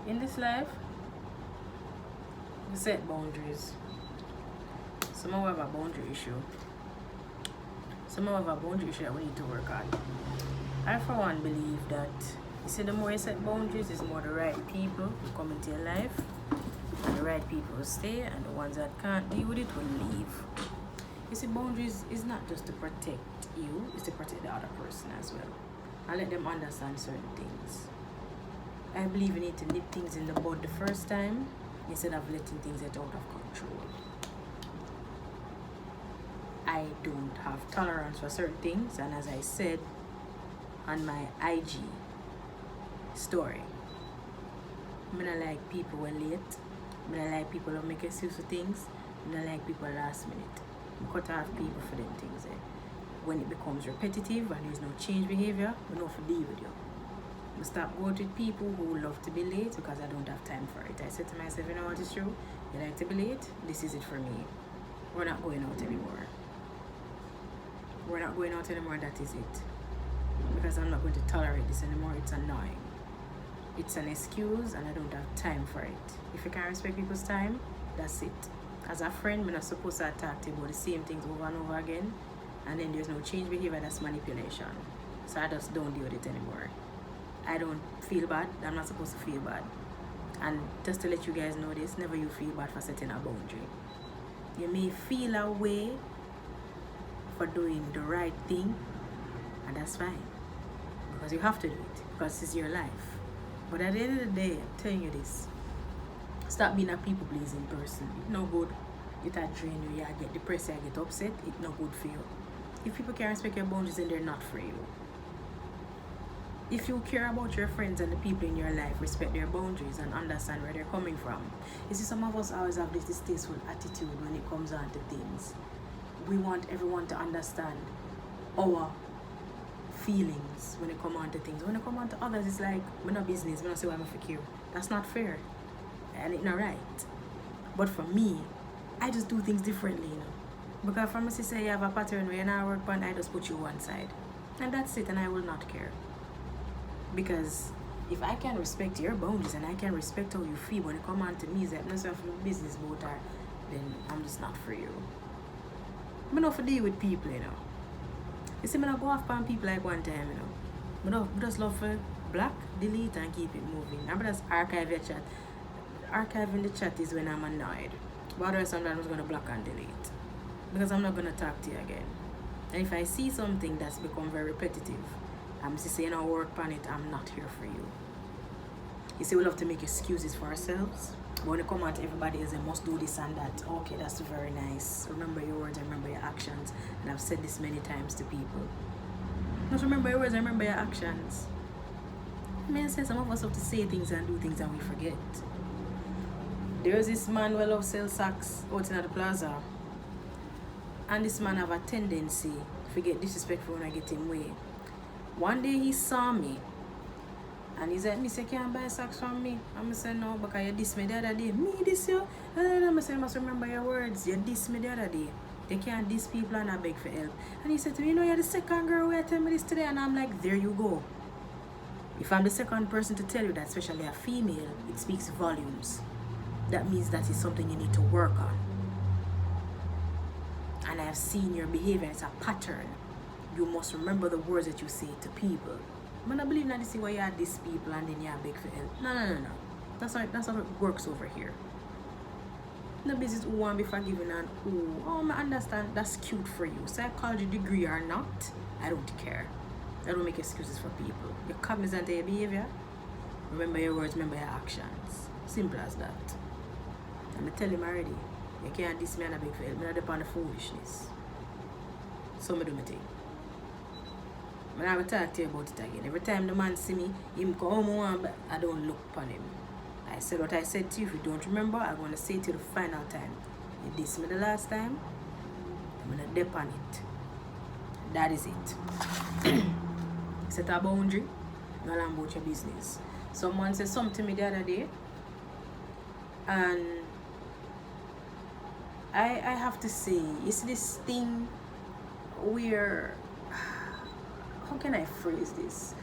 In this life, we set boundaries. Some of us have a boundary issue. Some of us have a boundary issue that we need to work on. I, for one, believe that you see, the more you set boundaries, is more the right people who come into your life, and the right people will stay, and the ones that can't deal with it will leave. You see, boundaries is not just to protect you, it's to protect the other person as well, and let them understand certain things. I believe you need to nip things in the bud the first time instead of letting things get out of control. I don't have tolerance for certain things, and as I said on my IG story, I don't like people who are late, I don't like people who make excuses for things, I don't like people last minute. I cut off people for them things. When it becomes repetitive and there's no change behavior, we don't have to deal with you. I stop going with people who love to be late because I don't have time for it. I said to myself, you know what is true? You like to be late? This is it for me. We're not going out anymore. We're not going out anymore, that is it. Because I'm not going to tolerate this anymore, it's annoying. It's an excuse and I don't have time for it. If you can't respect people's time, that's it. As a friend, I'm not supposed to talk to you about the same things over and over again, and then there's no change behavior, that's manipulation. So I just don't deal with it anymore. I don't feel bad, I'm not supposed to feel bad. And just to let you guys know this, never you feel bad for setting a boundary. You may feel a way for doing the right thing, and that's fine. Because you have to do it, because it's your life. But at the end of the day, I'm telling you this, stop being a people-pleasing person. It's no good. It will drain you, you get depressed, you get upset, it's no good for you. If people can't respect your boundaries, then they're not for you. If you care about your friends and the people in your life, respect their boundaries and understand where they're coming from. You see, some of us always have this distasteful attitude when it comes on to things. We want everyone to understand our feelings when it comes on to things. When it comes on to others, it's like, we're not business, we're not saying I'm for you. That's not fair. And it's not right. But for me, I just do things differently, you know. Because for me to say you have a pattern where you not work on, I just put you one side. And that's it, and I will not care. Because if I can respect your boundaries and I can respect how you feel when it comes on to me, it's like, not so business about her, then I'm just not for you. I'm not for deal with people, you know. You see, I don't go off on people like one time, you know. I just love for block, delete, and keep it moving. I'm just archive your chat. Archiving the chat is when I'm annoyed. But otherwise, sometimes I'm just going to block and delete. Because I'm not going to talk to you again. And if I see something that's become very repetitive, I'm just saying I'll work on it, I'm not here for you. You see, we love to make excuses for ourselves. But when it comes out to everybody else, they must do this and that. Okay, that's very nice. Remember your words, remember your actions. And I've said this many times to people. Just remember your words, remember your actions. I mean, I say some of us have to say things and do things and we forget. There's this man who loves sell socks out in the plaza. And this man have a tendency to get disrespectful when I get him way. One day he saw me and he said, "Miss, you can't buy socks from me." And I said, "No, because you dissed me the other day." "Me diss you?" I said, "You must remember your words. You dissed me the other day. You can't diss people and not beg for help." And he said to me, "You know, you're the second girl who tell me this today." And I'm like, there you go. If I'm the second person to tell you that, especially a female, it speaks volumes. That means that is something you need to work on. And I've seen your behavior, it's a pattern. You must remember the words that you say to people. I don't believe that this is why you are these people and then you are big for help. No. That's how it works over here. No business who want to be forgiven and I understand that's cute for you. Psychology degree or not, I don't care. I don't make excuses for people. You're cognizant of your behavior. Remember your words, remember your actions. Simple as that. I'm tell him already. You can't diss me and a big for help. I'm not upon the foolishness. So I do my thing. I will talk to you about it again. Every time the man see me, him come home, but I don't look upon him. I said what I said to you. If you don't remember, I'm going to say it to you the final time. You dissed me the last time, I'm going to dip on it. That is it. Set a boundary, no long about your business. Someone said something to me the other day, and I have to say, it's this thing where, how can I phrase this?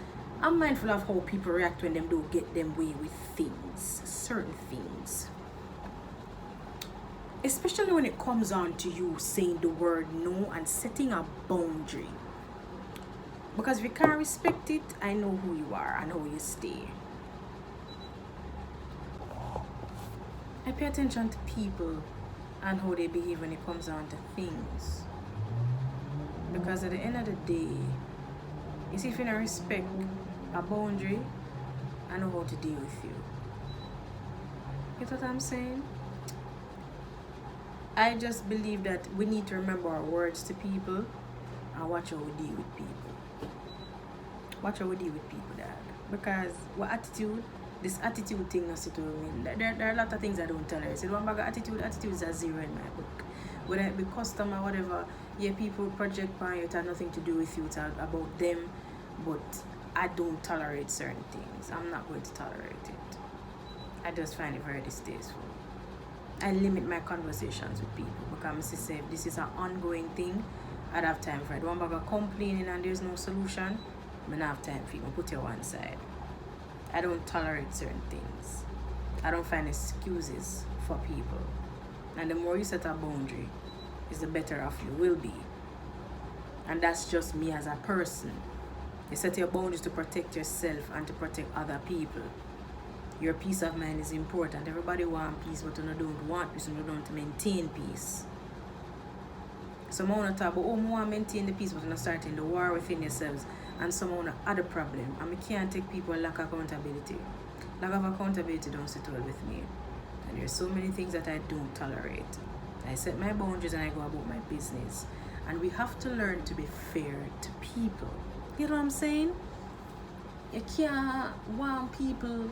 I'm mindful of how people react when them don't get them way with things, certain things. Especially when it comes on to you saying the word no and setting a boundary. Because if you can't respect it, I know who you are and how you stay. I pay attention to people and how they behave when it comes on to things. Because at the end of the day, you see, if you don't respect a boundary, I know how to deal with you. You know what I'm saying? I just believe that we need to remember our words to people and watch how we deal with people. Watch how we deal with people, Dad. Because what attitude, this attitude thing, not to me. There are a lot of things I don't tolerate. So one bag of attitude is a zero in my book. Whether it be customer, whatever, yeah, people project by it had nothing to do with you, it's about them. But I don't tolerate certain things. I'm not going to tolerate it. I just find it very distasteful. I limit my conversations with people because I say if this is an ongoing thing, I'd have time for it. One bag of complaining and there's no solution, I don't have time for you. I put you one side. I don't tolerate certain things. I don't find excuses for people. And the more you set a boundary, is the better off you will be. And that's just me as a person. You set your boundaries to protect yourself and to protect other people. Your peace of mind is important. Everybody wants peace, but you don't want peace, you don't maintain peace. Some want to talk about, I want to maintain the peace, but you're not starting the war within yourselves. And some want other problem. And we can't take people lack of accountability. Lack of accountability don't sit well with me. And there's so many things that I don't tolerate. I set my boundaries and I go about my business. And we have to learn to be fair to people. You know what I'm saying? You can't want people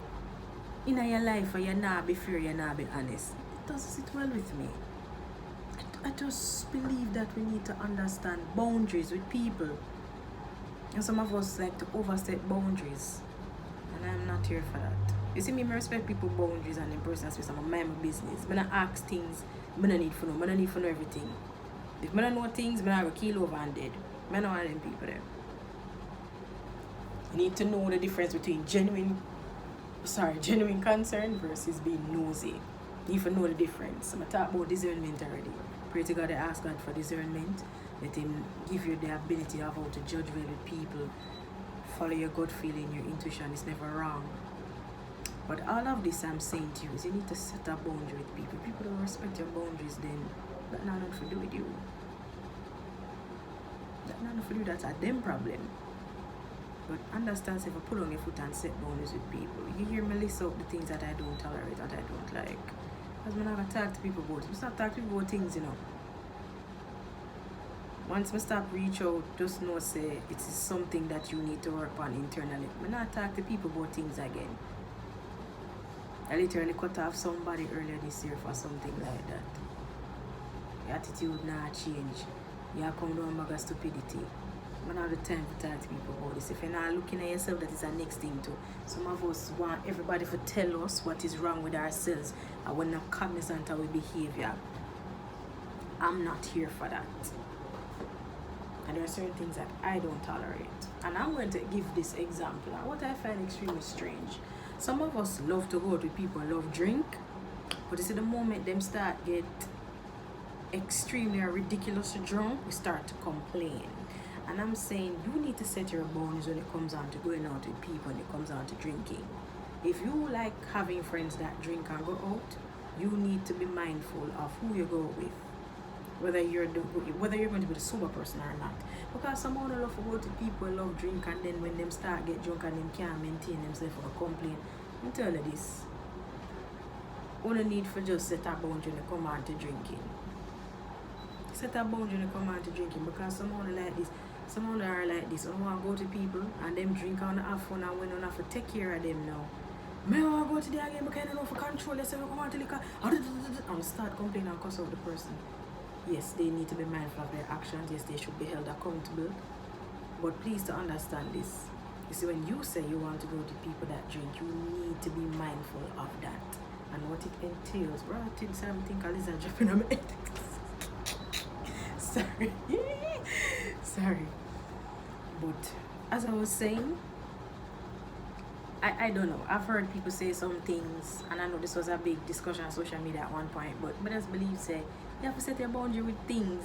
in your life or you're not be fair, you're not be honest. It doesn't sit well with me. I just believe that we need to understand boundaries with people. And some of us like to overstep boundaries. And I'm not here for that. You see me, I respect people's boundaries and in personal space. I'm a mind my business. I don't ask things I don't need to know. I don't need to know everything. If I don't know things, I will kill over and dead. I don't want them people there. You need to know the difference between genuine concern versus being nosy. You need to know the difference. I'm talking about discernment already. Pray to God, I ask God for discernment. Let Him give you the ability of how to judge well with people. Follow your gut feeling, your intuition is never wrong. But all of this I'm saying to you is you need to set a boundary with people. People don't respect your boundaries, then that's not nothing to do with you. That's not nothing to do, that's a them problem. But understand, if I put on your foot and set boundaries with people, you hear me list out the things that I don't tolerate, that I don't like. Because I'm not talk to people about it. I start talking to people about things, you know. Once I start reach out, just know say it is something that you need to work on internally. I not talk to people about things again. I literally cut off somebody earlier this year for something like that. Your attitude not change. You come down with stupidity. I don't have the time to talk to people about this. If you're not looking at yourself, that is the next thing too. Some of us want everybody to tell us what is wrong with ourselves and we're not cognizant of our behavior. I'm not here for that. And there are certain things that I don't tolerate. And I'm going to give this example. And what I find extremely strange. Some of us love to go out with people, love drink. But you see, the moment them start get extremely or ridiculously drunk, we start to complain. And I'm saying you need to set your boundaries when it comes on to going out with people, when it comes on to drinking. If you like having friends that drink and go out, you need to be mindful of who you go with. Whether you're going to be the sober person or not. Because some people love to go to people, love drink, and then when them start get drunk and them can't maintain themselves or complain. I'm telling you this. Only need for just set a boundary when you come on to drinking. Set a boundary when you come on to drinking, because someone like this. Some are like this. I don't want to go to people and them drink and have fun and we don't have to take care of them now. I want to go to the again because I don't know for control yourself. I want to liquor and start complaining and cuss out the person. Yes, they need to be mindful of their actions. Yes, they should be held accountable. But please to understand this. You see, when you say you want to go to people that drink, you need to be mindful of that and what it entails. Bro, I think something Aliza dropping on my head. Sorry. Sorry. But as I was saying, I don't know. I've heard people say some things, and I know this was a big discussion on social media at one point, but I just believe say you have to set your boundary with things.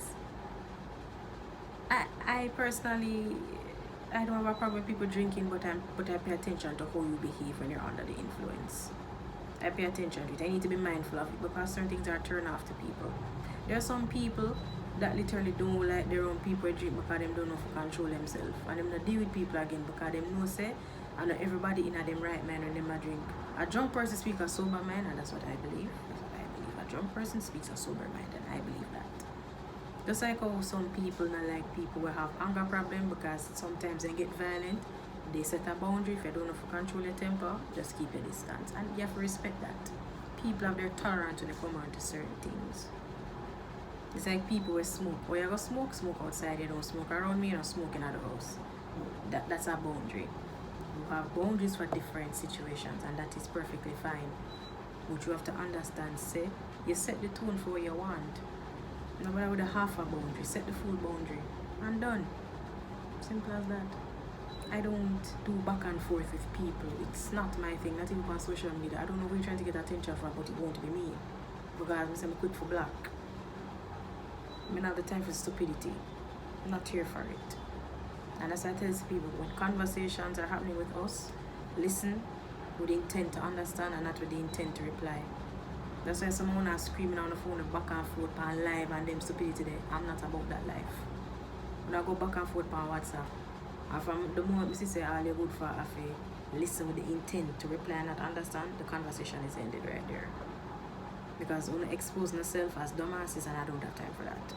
I personally, I don't have a problem with people drinking, but I pay attention to how you behave when you're under the influence. I pay attention to it. I need to be mindful of it because certain things are turned off to people. There are some people that literally don't like their own people drink because them don't know how to control themselves. And them not deal with people again because them know say and not everybody in a them right mind when them a drink. A drunk person speaks a sober mind, and that's what I believe. That's what I believe. A drunk person speaks a sober mind, and I believe that. Just like how some people not like people will have anger problem because sometimes they get violent. They set a boundary. If you don't know how to control your temper, just keep your distance. And you have to respect that. People have their tolerance when they come on to certain things. It's like people will smoke. Or you go smoke outside. You don't smoke around me, you don't smoke in the house. That's a boundary. You have boundaries for different situations, and that is perfectly fine. But you have to understand, say, you set the tone for what you want. Nobody with a half a boundary, set the full boundary, and done. Simple as that. I don't do back and forth with people. It's not my thing, not even on social media. I don't know who you're trying to get attention from, but it won't be me. Because I'm quick for black. I don't have the time for stupidity. I'm not here for it. And as I tell people, when conversations are happening with us, listen with the intent to understand and not with the intent to reply. That's why someone are screaming on the phone back and forth on live and them stupidity there. I'm not about that life. When I go back and forth on WhatsApp, and from the moment I say all you're good for, I listen with the intent to reply and not understand, the conversation is ended right there. Because I want to expose myself as dumbasses and I don't have time for that.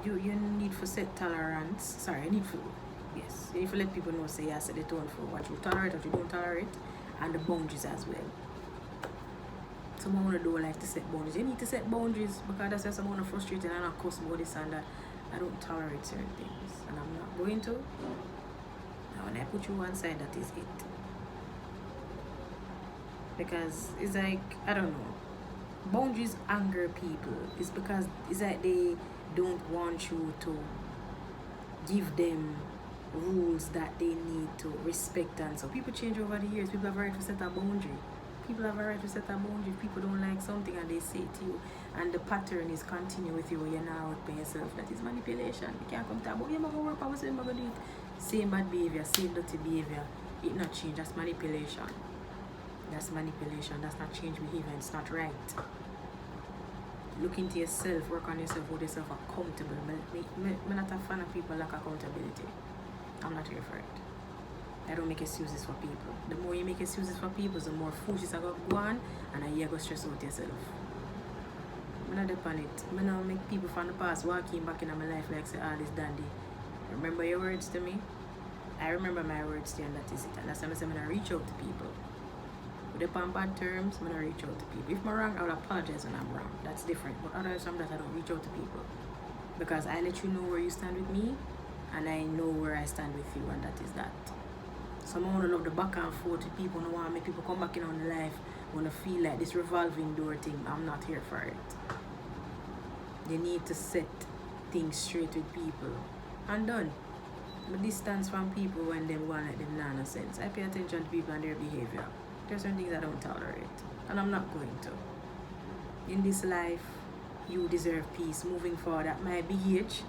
You need to set tolerance. Sorry, you need to let people know, say, set the tone for what you tolerate, what you don't tolerate, and the boundaries as well. Someone don't like to set boundaries. You need to set boundaries because that's why someone are frustrated and I cuss about this and that. I don't tolerate certain things and I'm not going to. Now when I put you one side, that is it. Because it's like, I don't know. Boundaries anger people. It's because it's like they don't want you to give them rules that they need to respect, and so people change over the years. People have a right to set a boundary. People have a right to set a boundary. If people don't like something and they say it to you and the pattern is continue with you, you're not out by yourself. That is manipulation. You can't come to about you're gonna work out, you're gonna do it. Same bad behavior, same dirty behavior. It not change. That's manipulation. That's manipulation. That's not change behavior. It's not right. Look into yourself, work on yourself, hold yourself accountable. I'm not a fan of people like accountability. I'm not here for it. I don't make excuses for people. The more you make excuses for people, the more foolishness I go on and you go stress out yourself. I'm not depend it. I don't make people from the past walking back in my life like say, this dandy. Remember your words to me? I remember my words to you, and that is it. And that's why I'm going to reach out to people. With upon bad terms, I'm going to reach out to people. If I'm wrong, I will apologize when I'm wrong. That's different. But other than that, I don't reach out to people. Because I let you know where you stand with me, and I know where I stand with you, and that is that. Some want to love the back and forth with people, don't want to make people come back in on life, want to feel like this revolving door thing. I'm not here for it. You need to set things straight with people. And done. But distance from people when they go on like them nonsense. I pay attention to people and their behavior. There's certain things I don't tolerate. And I'm not going to. In this life, you deserve peace. Moving forward at my big age,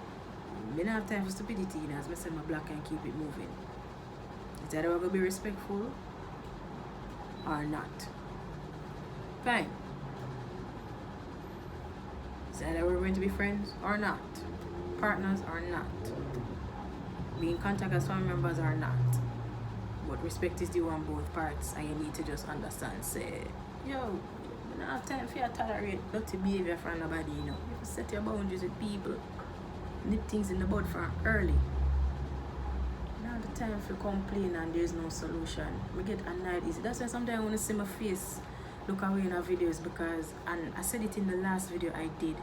I don't have time for stupidity, you know, as I say my black and keep it moving. It's either we're going to be respectful or not. Fine. It's either we're going to be friends or not. Partners or not. Be in contact as family members or not. But respect is due on both parts, and you need to just understand, say, yo, I don't have time for you to tolerate dirty behavior from nobody, you know. You have to set your boundaries with people. Nip things in the bud from early. Now the time for complain and there's no solution. We get annoyed easy. That's why sometimes I want to see my face look away in our videos, because, and I said it in the last video I did,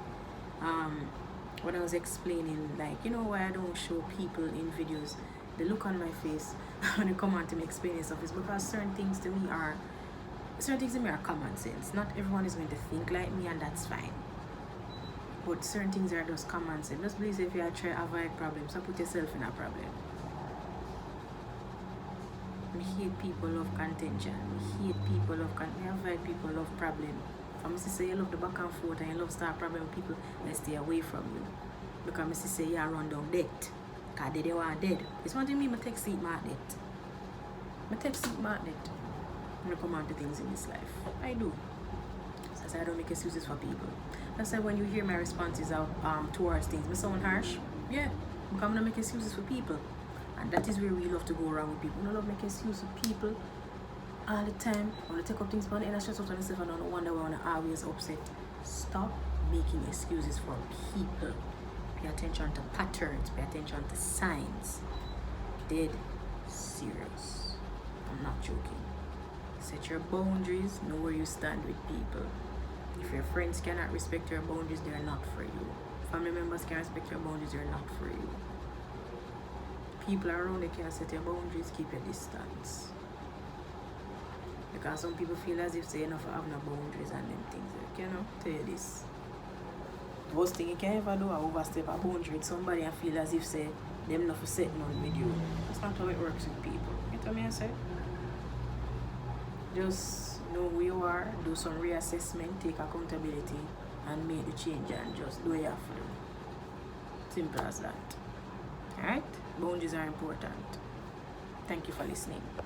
when I was explaining, like, you know why I don't show people in videos, the look on my face when they come on to me explaining stuff is because certain things to me are common sense. Not everyone is going to think like me, and that's fine. But certain things are just common sense. Just please, if you try to avoid problems, so put yourself in a problem. I hate people of contention. I hate people of I avoid people of problem. If I say you love the back and forth and you love start problem with people, I stay away from you. Because I say you run down debt. Because they want dead. It's what you mean I take seat mark debt. I take seat mark debt. When I come on to things in this life. I do. So I don't make excuses for people. That's why when you hear my responses out towards things, I sound harsh. Yeah. Because I'm gonna make excuses for people. And that is where we love to go around with people. We love making excuses for people all the time. I want to take up things for the end and stress out on myself and I don't wonder why I'm always upset. Stop making excuses for people. Pay attention to patterns. Pay attention to signs. Dead serious. I'm not joking. Set your boundaries. Know where you stand with people. If your friends cannot respect your boundaries, they're not for you. Family members can't respect your boundaries, they're not for you. People around, they can't set your boundaries, keep your distance. Because some people feel as if they enough have no boundaries and them things. Like, tell you this. The worst thing you can ever do is overstep a boundary with somebody and feel as if say them not for set none with you. That's not how it works with people. You know what I say? Just know who you are, do some reassessment, take accountability, and make the change and just do what you have to do. Simple as that. Alright? Boundaries are important. Thank you for listening.